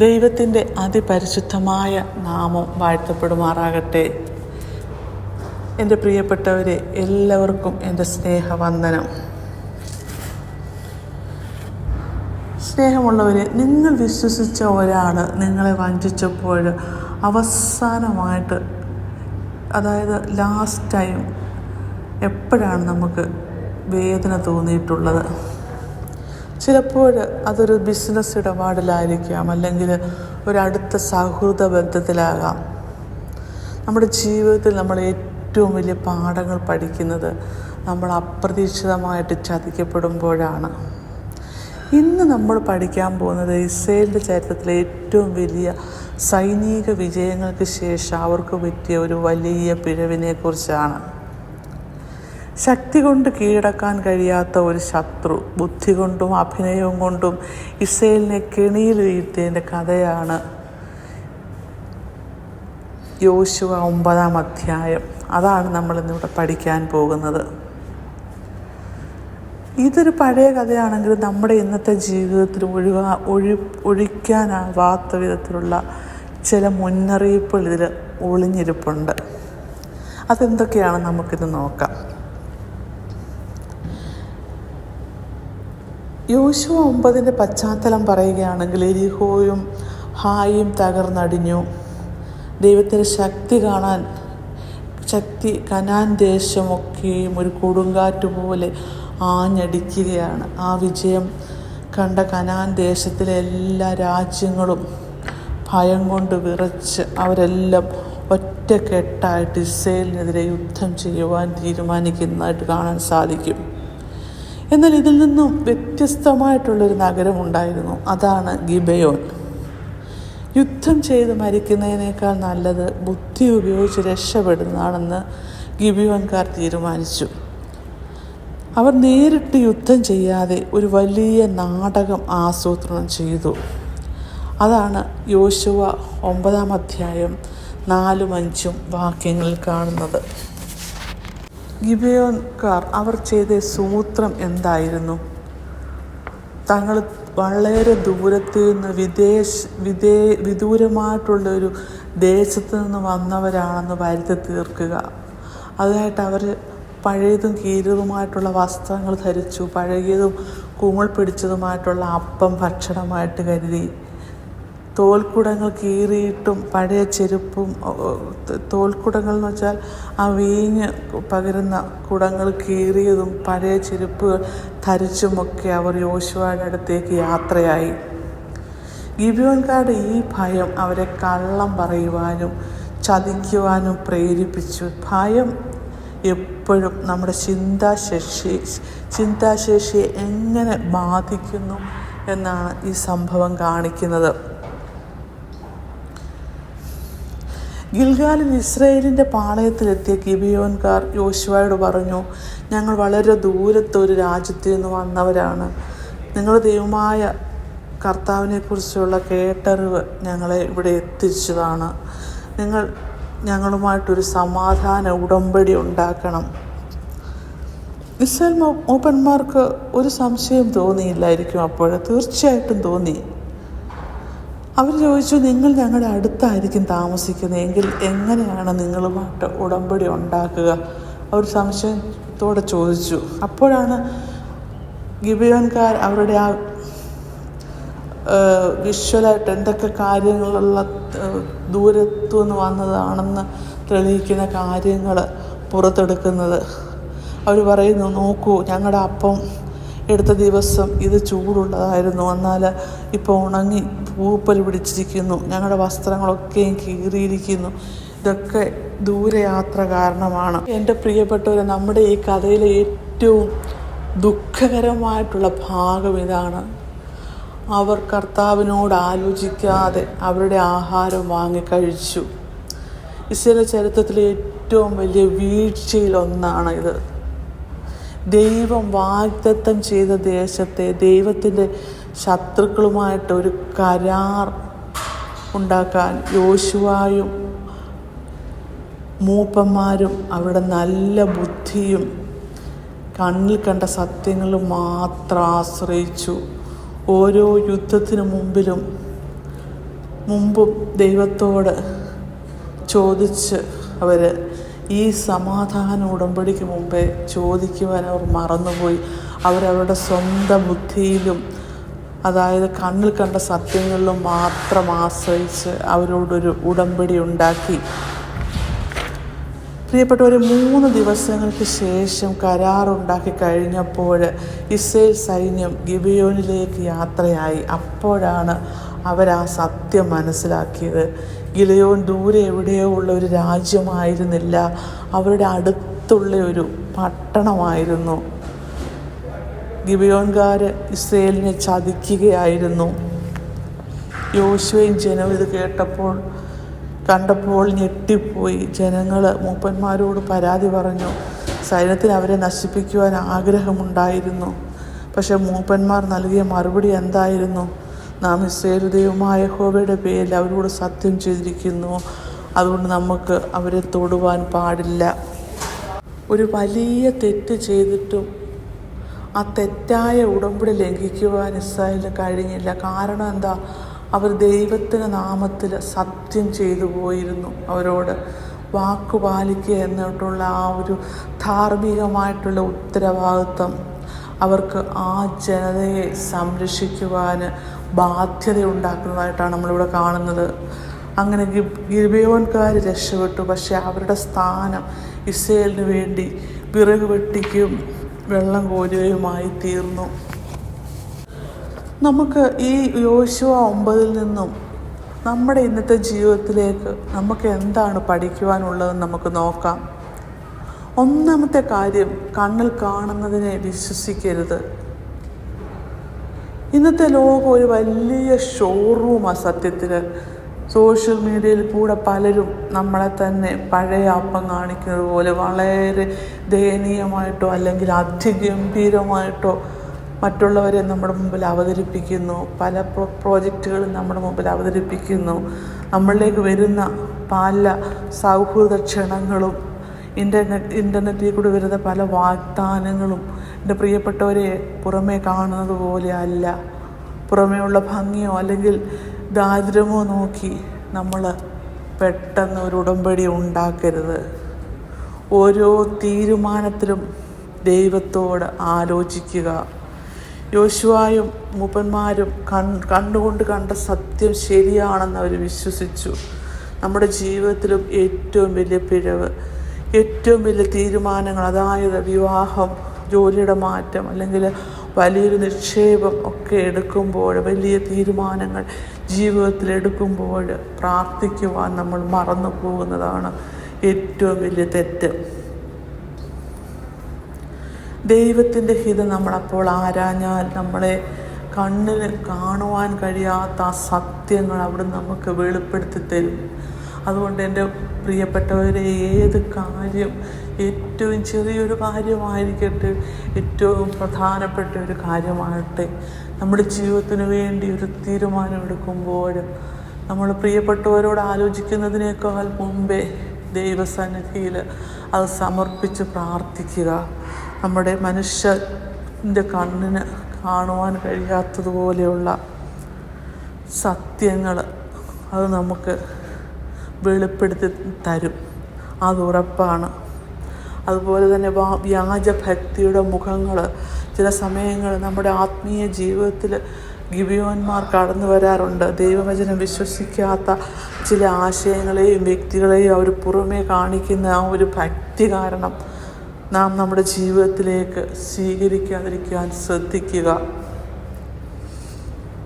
ദൈവത്തിൻ്റെ അതിപരിശുദ്ധമായ നാമം വാഴ്ത്തപ്പെടുമാറാകട്ടെ. എൻ്റെ പ്രിയപ്പെട്ടവരെ, എല്ലാവർക്കും എൻ്റെ സ്നേഹവന്ദനം. സ്നേഹമുള്ളവരെ, നിങ്ങൾ വിശ്വസിച്ച ഒരാൾ നിങ്ങളെ വഞ്ചിച്ചപ്പോൾ അവസാനമായിട്ട്, അതായത് ലാസ്റ്റ് ടൈം എപ്പോഴാണ് നമുക്ക് വേദന തോന്നിയിട്ടുള്ളത്? ചിലപ്പോൾ അതൊരു ബിസിനസ് ഇടപാടിലായിരിക്കാം, അല്ലെങ്കിൽ ഒരടുത്ത സൗഹൃദ ബന്ധത്തിലാകാം. നമ്മുടെ ജീവിതത്തിൽ നമ്മൾ ഏറ്റവും വലിയ പാഠങ്ങൾ പഠിക്കുന്നത് നമ്മൾ അപ്രതീക്ഷിതമായിട്ട് ചതിക്കപ്പെടുമ്പോഴാണ്. ഇന്ന് നമ്മൾ പഠിക്കാൻ പോകുന്നത് ഇസ്രായേലിൻ്റെ ചരിത്രത്തിലെ ഏറ്റവും വലിയ സൈനിക വിജയങ്ങൾക്ക് ശേഷം അവർക്ക് പറ്റിയ ഒരു വലിയ പിഴവിനെക്കുറിച്ചാണ്. ശക്തി കൊണ്ട് കീഴടക്കാൻ കഴിയാത്ത ഒരു ശത്രു ബുദ്ധി കൊണ്ടും അഭിനയവും കൊണ്ടും ഇസ്രായേലിനെ കെണിയിൽ വീഴ്ത്തിയതിൻ്റെ കഥയാണ് യോശുവ 9-ാം അധ്യായം. അതാണ് നമ്മളിന്നിവിടെ പഠിക്കാൻ പോകുന്നത്. ഇതൊരു പഴയ കഥയാണെങ്കിലും നമ്മുടെ ഇന്നത്തെ ജീവിതത്തിൽ ഒഴിക്കാനാവാത്ത വിധത്തിലുള്ള ചില മുന്നറിയിപ്പുകൾ ഇതിൽ ഒളിഞ്ഞിരിപ്പുണ്ട്. അതെന്തൊക്കെയാണ് നമുക്കിത് നോക്കാം. യോശുവ 9-ന്റെ പശ്ചാത്തലം പറയുകയാണെങ്കിൽ, എരിഹോയും ഹായും തകർന്നടിഞ്ഞു. ദൈവത്തിൻ്റെ ശക്തി കനാൻ ദേശമൊക്കെയും ഒരു കൊടുങ്കാറ്റ് പോലെ ആഞ്ഞടിക്കുകയാണ്. ആ വിജയം കണ്ട കനാൻ ദേശത്തിലെ എല്ലാ രാജ്യങ്ങളും ഭയം കൊണ്ട് വിറച്ച് അവരെല്ലാം ഒറ്റക്കെട്ടായിട്ട് ഇസ്രായേലിനെതിരെ യുദ്ധം ചെയ്യുവാൻ തീരുമാനിക്കുന്നതായിട്ട് കാണാൻ സാധിക്കും. എന്നാൽ ഇതിൽ നിന്നും വ്യത്യസ്തമായിട്ടുള്ളൊരു നഗരമുണ്ടായിരുന്നു. അതാണ് ഗിബെയോൻ. യുദ്ധം ചെയ്ത് മരിക്കുന്നതിനേക്കാൾ നല്ലത് ബുദ്ധി ഉപയോഗിച്ച് രക്ഷപ്പെടുന്നതാണെന്ന് ഗിബെയോൻകാർ തീരുമാനിച്ചു. അവർ നേരിട്ട് യുദ്ധം ചെയ്യാതെ ഒരു വലിയ നാടകം ആസൂത്രണം ചെയ്തു. അതാണ് യോശുവ 9-ാം അധ്യായം 4-5 വാക്യങ്ങളിൽ കാണുന്നത്. ഗിബെയോൻകാർ അവർ ചെയ്ത സൂത്രം എന്തായിരുന്നു? തങ്ങൾ വളരെ ദൂരത്തു നിന്ന് വിദൂരമായിട്ടുള്ളൊരു ദേശത്ത് നിന്ന് വന്നവരാണെന്ന് വരുത്തി തീർക്കുക. അതിനായിട്ട് അവർ പഴയതും കീറിയതുമായിട്ടുള്ള വസ്ത്രങ്ങൾ ധരിച്ചു. പഴകിയതും കുമിൾ പിടിച്ചതുമായിട്ടുള്ള അപ്പം ഭക്ഷണമായിട്ട് കരുതി. തോൽക്കുടങ്ങൾ കീറിയിട്ടും പഴയ ചെരുപ്പും, തോൽക്കുടങ്ങൾ എന്ന് വെച്ചാൽ ആ വീഞ്ഞ് പകരുന്ന കുടങ്ങൾ കീറിയതും പഴയ ചെരുപ്പുകൾ ധരിച്ചുമൊക്കെ അവർ യോശുവയുടെ അടുത്തേക്ക് യാത്രയായി. ഗിബെയോൻകാരുടെ ഈ ഭയം അവരെ കള്ളം പറയുവാനും ചതിക്കുവാനും പ്രേരിപ്പിച്ചു. ഭയം എപ്പോഴും നമ്മുടെ ചിന്താശേഷിയെ എങ്ങനെ ബാധിക്കുന്നു എന്നാണ് ഈ സംഭവം കാണിക്കുന്നത്. ഗിൽഗാലിൽ ഇസ്രായേലിൻ്റെ പാളയത്തിലെത്തിയ ഗിബെയോൻകാർ യോശുവയോട് പറഞ്ഞു, ഞങ്ങൾ വളരെ ദൂരത്തെ ഒരു രാജ്യത്തു നിന്ന് വന്നവരാണ്. നിങ്ങളുടെ ദൈവമായ കർത്താവിനെക്കുറിച്ചുള്ള കേട്ടറിവ് ഞങ്ങളെ ഇവിടെ എത്തിച്ചതാണ്. നിങ്ങൾ ഞങ്ങളുമായിട്ടൊരു സമാധാന ഉടമ്പടി ഉണ്ടാക്കണം. ഇസ്രായേൽ മൂപ്പന്മാർക്ക് ഒരു സംശയം തോന്നിയില്ലായിരിക്കും. അപ്പോൾ തീർച്ചയായിട്ടും തോന്നി. അവർ ചോദിച്ചു, നിങ്ങൾ ഞങ്ങളുടെ അടുത്തായിരിക്കും താമസിക്കുന്നത്, എങ്കിൽ എങ്ങനെയാണ് നിങ്ങളുമായിട്ട് ഉടമ്പടി ഉണ്ടാക്കുക? അവർ സംശയത്തോടെ ചോദിച്ചു. അപ്പോഴാണ് ഗിബെയോൻകാർ അവരുടെ ആ വിഷ്വലായിട്ട് എന്തൊക്കെ കാര്യങ്ങളുള്ള ദൂരത്തു നിന്ന് വന്നതാണെന്ന് തെളിയിക്കുന്ന കാര്യങ്ങൾ പുറത്തെടുക്കുന്നത്. അവർ പറയുന്നു, നോക്കൂ, ഞങ്ങളുടെ അപ്പം എടുത്ത ദിവസം ഇത് ചൂടുള്ളതായിരുന്നു, എന്നാൽ ഇപ്പോൾ ഉണങ്ങി പൂപ്പൽ പിടിച്ചിരിക്കുന്നു. ഞങ്ങളുടെ വസ്ത്രങ്ങളൊക്കെയും കീറിയിരിക്കുന്നു. ഇതൊക്കെ ദൂരയാത്ര കാരണമാണ്. എൻ്റെ പ്രിയപ്പെട്ടവരെ, നമ്മുടെ ഈ കഥയിലെ ഏറ്റവും ദുഃഖകരമായിട്ടുള്ള ഭാഗം ഇതാണ്. അവർ കർത്താവിനോട് ആലോചിക്കാതെ അവരുടെ ആഹാരം വാങ്ങിക്കഴിച്ചു. ഇസ്രായേൽ ചരിത്രത്തിലെ ഏറ്റവും വലിയ വീഴ്ചയിലൊന്നാണ് ഇത്. ദൈവം വാഗ്ദത്തം ചെയ്ത ദേശത്തെ ദൈവത്തിൻ്റെ ശത്രുക്കളുമായിട്ട് ഒരു കരാർ ഉണ്ടാക്കാൻ യോശുവയും മൂപ്പന്മാരും അവരുടെ നല്ല ബുദ്ധിയും കണ്ണിൽ കണ്ട സത്യങ്ങളും മാത്രം ആശ്രയിച്ചു. ഓരോ യുദ്ധത്തിനു മുമ്പിലും മുമ്പും ദൈവത്തോട് ചോദിച്ച് അവർ ഈ സമാധാന ഉടമ്പടിക്ക് മുമ്പേ ചോദിക്കുവാൻ അവർ മറന്നുപോയി. അവരവരുടെ സ്വന്തം ബുദ്ധിയിലും, അതായത് കണ്ണിൽ കണ്ട സത്യങ്ങളിലും മാത്രം ആശ്രയിച്ച് അവരോടൊരു ഉടമ്പടി ഉണ്ടാക്കി. പ്രിയപ്പെട്ടവർ, 3 ദിവസങ്ങൾക്ക് ശേഷം കരാറുണ്ടാക്കി കഴിഞ്ഞപ്പോൾ ഇസ്രായേൽ സൈന്യം ഗിബെയോനിലേക്ക് യാത്രയായി. അപ്പോഴാണ് അവർ ആ സത്യം മനസ്സിലാക്കിയത്. ഗിബെയോൻ ദൂരെ എവിടെയോ ഉള്ള ഒരു രാജ്യമായിരുന്നില്ല, അവരുടെ അടുത്തുള്ള ഒരു പട്ടണമായിരുന്നു. ഗിബെയോൻകാർ ഇസ്രായേലിനെ ചതിക്കുകയായിരുന്നു. യോശുവയും ജനവും ഇത് കണ്ടപ്പോൾ ഞെട്ടിപ്പോയി. ജനങ്ങൾ മൂപ്പന്മാരോട് പരാതി പറഞ്ഞു. സൈന്യത്തിന് അവരെ നശിപ്പിക്കുവാൻ ആഗ്രഹമുണ്ടായിരുന്നു. പക്ഷെ മൂപ്പന്മാർ നൽകിയ മറുപടി എന്തായിരുന്നു? നാം ഇസ്രായേൽ ദൈവമായ യഹോവയുടെ പേരിൽ അവരോട് സത്യം ചെയ്തിരിക്കുന്നു, അതുകൊണ്ട് നമുക്ക് അവരെ തൊടുവാൻ പാടില്ല. ഒരു വലിയ തെറ്റ് ചെയ്തിട്ടും ആ തെറ്റായ ഉടമ്പടി ലംഘിക്കുവാൻ ഇസ്രായേലിന് കഴിഞ്ഞില്ല. കാരണം എന്താ? അവർ ദൈവത്തിൻ്റെ നാമത്തിൽ സത്യം ചെയ്തു പോയിരുന്നു. അവരോട് വാക്കു പാലിക്കുക എന്നിട്ടുള്ള ആ ഒരു ധാർമ്മികമായിട്ടുള്ള ഉത്തരവാദിത്വം അവർക്ക് ആ ജനതയെ സംരക്ഷിക്കുവാൻ ബാധ്യതയുണ്ടാക്കുന്നതായിട്ടാണ് നമ്മളിവിടെ കാണുന്നത്. അങ്ങനെ ഗിബെയോൻകാർ രക്ഷപ്പെട്ടു. പക്ഷെ അവരുടെ സ്ഥാനം ഇസ്രായേലിന് വേണ്ടി വിറക് വെട്ടിക്കും വെള്ളം കോരുകയുമായി തീർന്നു. നമുക്ക് ഈ യോശുവ 9 നിന്നും നമ്മുടെ ഇന്നത്തെ ജീവിതത്തിലേക്ക് നമുക്ക് എന്താണ് പഠിക്കുവാനുള്ളതെന്ന് നമുക്ക് നോക്കാം. ഒന്നാമത്തെ കാര്യം, കണ്ണിൽ കാണുന്നതിനെ വിശ്വസിക്കരുത്. ഇന്നത്തെ ലോകം ഒരു വലിയ ഷോറൂമാണ് സത്യത്തിൽ. സോഷ്യൽ മീഡിയയിൽ കൂടെ പലരും നമ്മളെ തന്നെ പഴയ അപ്പം കാണിക്കുന്നത് പോലെ വളരെ ദയനീയമായിട്ടോ അല്ലെങ്കിൽ അതിഗംഭീരമായിട്ടോ മറ്റുള്ളവരെ നമ്മുടെ മുമ്പിൽ അവതരിപ്പിക്കുന്നു. പല പ്രോജക്റ്റുകളും നമ്മുടെ മുമ്പിൽ അവതരിപ്പിക്കുന്നു. നമ്മളിലേക്ക് വരുന്ന പല സൗഹൃദ ക്ഷണങ്ങളും ഇൻ്റർനെറ്റിൽ കൂടി വരുന്ന പല വാഗ്ദാനങ്ങളും എൻ്റെ പ്രിയപ്പെട്ടവരെ പുറമേ കാണുന്നത് പോലെ അല്ല. പുറമേയുള്ള ഭംഗിയോ അല്ലെങ്കിൽ ദാരിദ്ര്യമോ നോക്കി നമ്മൾ പെട്ടെന്ന് ഒരു ഉടമ്പടി ഉണ്ടാക്കരുത്. ഓരോ തീരുമാനത്തിലും ദൈവത്തോട് ആലോചിക്കുക. യോശുവയും മൂപ്പന്മാരും കണ്ടുകൊണ്ട് കണ്ട സത്യം ശരിയാണെന്ന് അവർ വിശ്വസിച്ചു. നമ്മുടെ ജീവിതത്തിലും ഏറ്റവും വലിയ പിഴവ്, ഏറ്റവും വലിയ തീരുമാനങ്ങൾ, അതായത് വിവാഹം, ജോലിയുടെ മാറ്റം അല്ലെങ്കിൽ വലിയൊരു നിക്ഷേപം ഒക്കെ എടുക്കുമ്പോൾ, വലിയ തീരുമാനങ്ങൾ ജീവിതത്തിൽ എടുക്കുമ്പോൾ പ്രാർത്ഥിക്കുവാൻ നമ്മൾ മറന്നു പോകുന്നതാണ് ഏറ്റവും വലിയ തെറ്റ്. ദൈവത്തിൻ്റെ ഹിതം നമ്മളപ്പോൾ ആരാഞ്ഞാൽ നമ്മളെ കണ്ണിന് കാണുവാൻ കഴിയാത്ത ആ സത്യങ്ങൾ അവിടെ നമുക്ക് വെളിപ്പെടുത്തി തരും. അതുകൊണ്ട് എൻ്റെ പ്രിയപ്പെട്ടവരെ, ഏത് കാര്യം, ഏറ്റവും ചെറിയൊരു കാര്യമായിരിക്കട്ടെ, ഏറ്റവും പ്രധാനപ്പെട്ട ഒരു കാര്യമാകട്ടെ, നമ്മുടെ ജീവിതത്തിന് വേണ്ടി ഒരു തീരുമാനമെടുക്കുമ്പോൾ നമ്മൾ പ്രിയപ്പെട്ടവരോട് ആലോചിക്കുന്നതിനേക്കാൾ മുമ്പേ ദൈവസന്നിധിയിൽ അത് സമർപ്പിച്ച് പ്രാർത്ഥിക്കുക. നമ്മുടെ മനുഷ്യൻ്റെ കണ്ണിന് കാണുവാൻ കഴിയാത്തതുപോലെയുള്ള സത്യങ്ങൾ അത് നമുക്ക് വെളിപ്പെടുത്തി തരും, അതുറപ്പാണ്. അതുപോലെ തന്നെ വ്യാജഭക്തിയുടെ മുഖങ്ങൾ ചില സമയങ്ങൾ നമ്മുടെ ആത്മീയ ജീവിതത്തിൽ ഗിബെയോന്മാർ കടന്നു വരാറുണ്ട്. ദൈവവചനം വിശ്വസിക്കാത്ത ചില ആശയങ്ങളെയും വ്യക്തികളെയും അവർ പുറമേ കാണിക്കുന്ന ആ ഒരു ഭക്തി കാരണം നാം നമ്മുടെ ജീവിതത്തിലേക്ക് സ്വീകരിക്കാതിരിക്കാൻ ശ്രദ്ധിക്കുക.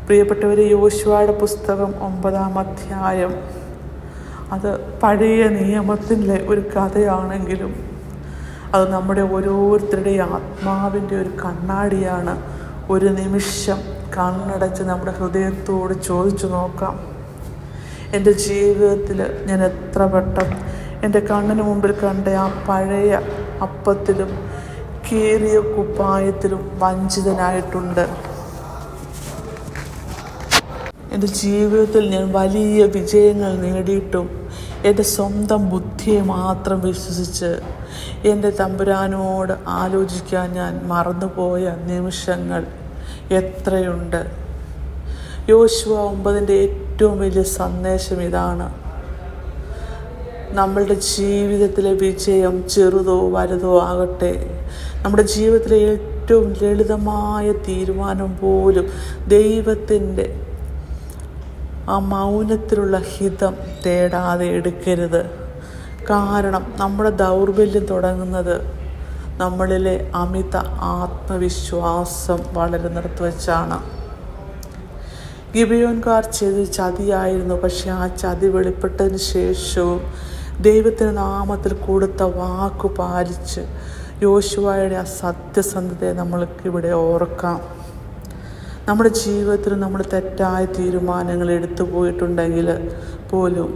പ്രിയപ്പെട്ടവരെ, യോശുവയുടെ പുസ്തകം 9-ാം അധ്യായം അത് പഴയ നിയമത്തിലെ ഒരു കഥയാണെങ്കിലും അത് നമ്മുടെ ഓരോരുത്തരുടെയും ആത്മാവിൻ്റെ ഒരു കണ്ണാടിയാണ്. ഒരു നിമിഷം കണ്ണടച്ച് നമ്മുടെ ഹൃദയത്തോട് ചോദിച്ചു നോക്കാം, എൻ്റെ ജീവിതത്തിൽ ഞാൻ എത്ര വട്ടം എൻ്റെ കണ്ണിന് മുമ്പിൽ കണ്ട ആ പഴയ അപ്പത്തിലും കീറിയ കുപ്പായത്തിലും വഞ്ചിതനായിട്ടുണ്ട്. എൻ്റെ ജീവിതത്തിൽ ഞാൻ വലിയ വിജയങ്ങൾ നേടിയിട്ടും എൻ്റെ സ്വന്തം ബുദ്ധിയെ മാത്രം വിശ്വസിച്ച് എൻ്റെ തമ്പുരാനോട് ആലോചിക്കാൻ ഞാൻ മറന്നുപോയ നിമിഷങ്ങൾ എത്രയുണ്ട്. യോശുവ 9-ന്റെ ഏറ്റവും വലിയ സന്ദേശം ഇതാണ്. നമ്മളുടെ ജീവിതത്തിലെ വിജയം ചെറുതോ വലുതോ ആകട്ടെ, നമ്മുടെ ജീവിതത്തിലെ ഏറ്റവും ലളിതമായ തീരുമാനം പോലും ദൈവത്തിൻ്റെ ആ മൗനത്തിലുള്ള ഹിതം തേടാതെ എടുക്കരുത്. കാരണം നമ്മുടെ ദൗർബല്യം തുടങ്ങുന്നത് നമ്മളിലെ അമിത ആത്മവിശ്വാസം വളരുന്നിടത്ത് വെച്ചാണ്. ഗിബെയോൻകാർ ചെയ്ത് ചതിയായിരുന്നു. പക്ഷെ ആ ചതി വെളിപ്പെട്ടതിന് ശേഷവും ദൈവത്തിൻ്റെ നാമത്തിൽ കൊടുത്ത വാക്കു പാലിച്ച് യോശുവയുടെ ആ സത്യസന്ധതയെ നമ്മൾക്കിവിടെ ഓർക്കാം. നമ്മുടെ ജീവിതത്തിൽ നമ്മൾ തെറ്റായ തീരുമാനങ്ങൾ എടുത്തു പോയിട്ടുണ്ടെങ്കിൽ പോലും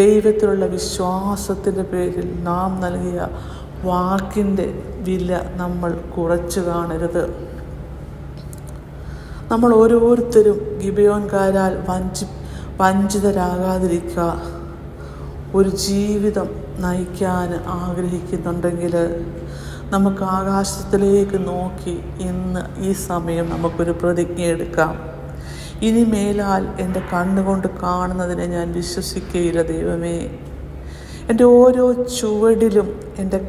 ദൈവത്തിലുള്ള വിശ്വാസത്തിൻ്റെ പേരിൽ നാം നൽകിയ വാക്കിൻ്റെ വില നമ്മൾ കുറച്ച് കാണരുത്. നമ്മൾ ഓരോരുത്തരും ഗിബെയോൻകാരാൽ വഞ്ചിതരാകാതിരിക്കുക. ഒരു ജീവിതം നയിക്കാൻ ആഗ്രഹിക്കുന്നുണ്ടെങ്കിൽ നമുക്ക് ആകാശത്തിലേക്ക് നോക്കി ഇന്ന് ഈ സമയം നമുക്കൊരു പ്രതിജ്ഞ എടുക്കാം. ഇനി മേലാൽ എൻ്റെ കണ്ണുകൊണ്ട് കാണുന്നതിനെ ഞാൻ വിശ്വസിക്കുകയില്ല ദൈവമേ. എൻ്റെ ഓരോ ചുവടിലും എൻ്റെ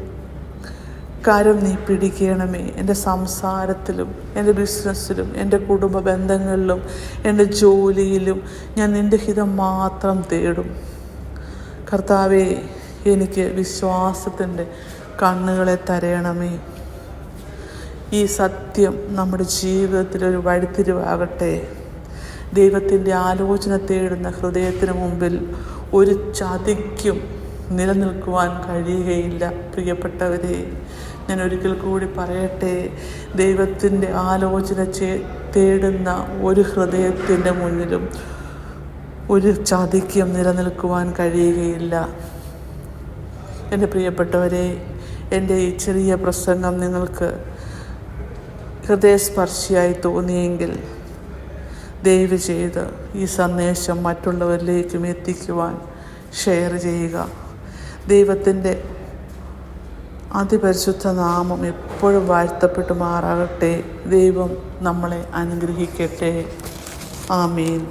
കരം നീ പിടിക്കണമേ. എൻ്റെ സംസാരത്തിലും എൻ്റെ ബിസിനസ്സിലും എൻ്റെ കുടുംബ ബന്ധങ്ങളിലും എൻ്റെ ജോലിയിലും ഞാൻ നിൻ്റെ ഹിതം മാത്രം തേടും. കർത്താവേ, എനിക്ക് വിശ്വാസത്തിൻ്റെ കണ്ണുകളെ തരയണമേ. ഈ സത്യം നമ്മുടെ ജീവിതത്തിലൊരു വഴിത്തിരിവാകട്ടെ. ദൈവത്തിൻ്റെ ആലോചന തേടുന്ന ഹൃദയത്തിന് മുമ്പിൽ ഒരു ചതിക്കും നിലനിൽക്കുവാൻ കഴിയുകയില്ല. പ്രിയപ്പെട്ടവരെ, ഞാൻ ഒരിക്കൽ കൂടി പറയട്ടെ, ദൈവത്തിൻ്റെ ആലോചന തേടുന്ന ഒരു ഹൃദയത്തിൻ്റെ മുന്നിലും ഒരു ചതിക്കും നിലനിൽക്കുവാൻ കഴിയുകയില്ല. എൻ്റെ പ്രിയപ്പെട്ടവരെ, എൻ്റെ ഈ ചെറിയ പ്രസംഗം നിങ്ങൾക്ക് ഹൃദയസ്പർശിയായി തോന്നിയെങ്കിൽ ദയവ് ചെയ്ത് ഈ സന്ദേശം മറ്റുള്ളവരിലേക്കും എത്തിക്കുവാൻ ഷെയർ ചെയ്യുക. ദൈവത്തിൻ്റെ അതിപരിശുദ്ധ നാമം എപ്പോഴും വാഴ്ത്തപ്പെട്ടു മാറാകട്ടെ. ദൈവം നമ്മളെ അനുഗ്രഹിക്കട്ടെ. ആമേൻ.